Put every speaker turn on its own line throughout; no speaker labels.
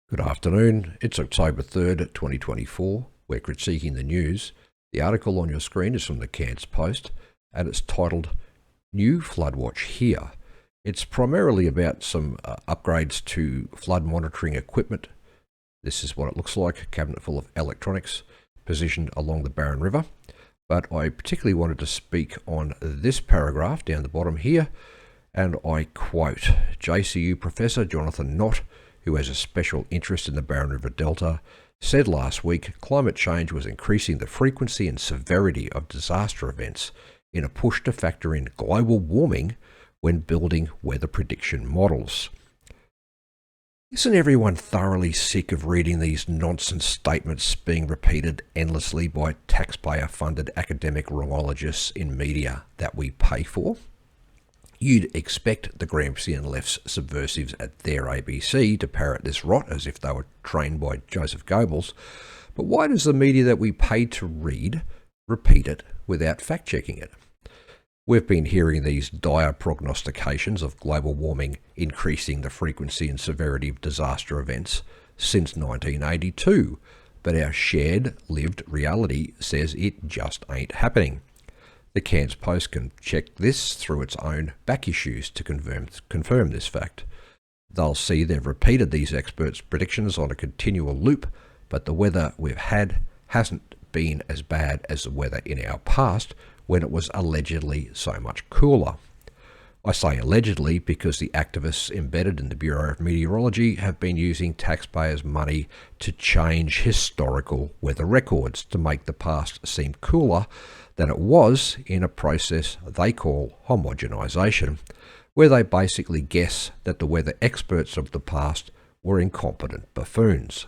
Good afternoon. It's October 3rd, 2024. We're critiquing the news. The article on your screen is from the Cairns Post and it's titled New Flood Watch Here. It's primarily about some upgrades to flood monitoring equipment. This is what it looks like, a cabinet full of electronics positioned along the Barron River. But I particularly wanted to speak on this paragraph down the bottom here, and I quote, JCU Professor Jonathan Knott, who has a special interest in the Barron River Delta, said last week climate change was increasing the frequency and severity of disaster events in a push to factor in global warming when building weather prediction models. Isn't everyone thoroughly sick of reading these nonsense statements being repeated endlessly by taxpayer-funded academic virologists in media that we pay for? You'd expect the Gramscian left's subversives at their ABC to parrot this rot as if they were trained by Joseph Goebbels, but why does the media that we pay to read repeat it without fact-checking it? We've been hearing these dire prognostications of global warming increasing the frequency and severity of disaster events since 1982, but our shared lived reality says it just ain't happening. The Cairns Post can check this through its own back issues to confirm this fact. They'll see they've repeated these experts' predictions on a continual loop, but the weather we've had hasn't been as bad as the weather in our past when it was allegedly so much cooler. I say allegedly because the activists embedded in the Bureau of Meteorology have been using taxpayers' money to change historical weather records to make the past seem cooler than it was in a process they call homogenisation, where they basically guess that the weather experts of the past were incompetent buffoons.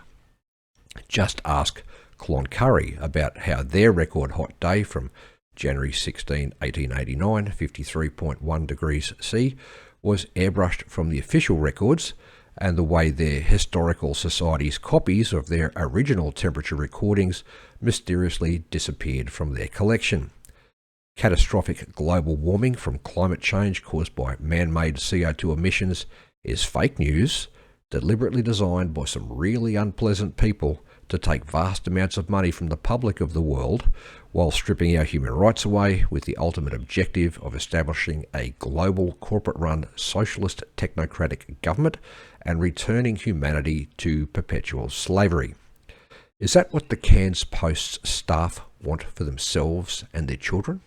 Just ask Cloncurry about how their record hot day from January 16, 1889, 53.1 degrees C, was airbrushed from the official records, and the way their historical society's copies of their original temperature recordings mysteriously disappeared from their collection. Catastrophic global warming from climate change caused by man-made CO2 emissions is fake news, deliberately designed by some really unpleasant people to take vast amounts of money from the public of the world while stripping our human rights away with the ultimate objective of establishing a global corporate-run socialist technocratic government and returning humanity to perpetual slavery. Is that what the Cairns Post's staff want for themselves and their children?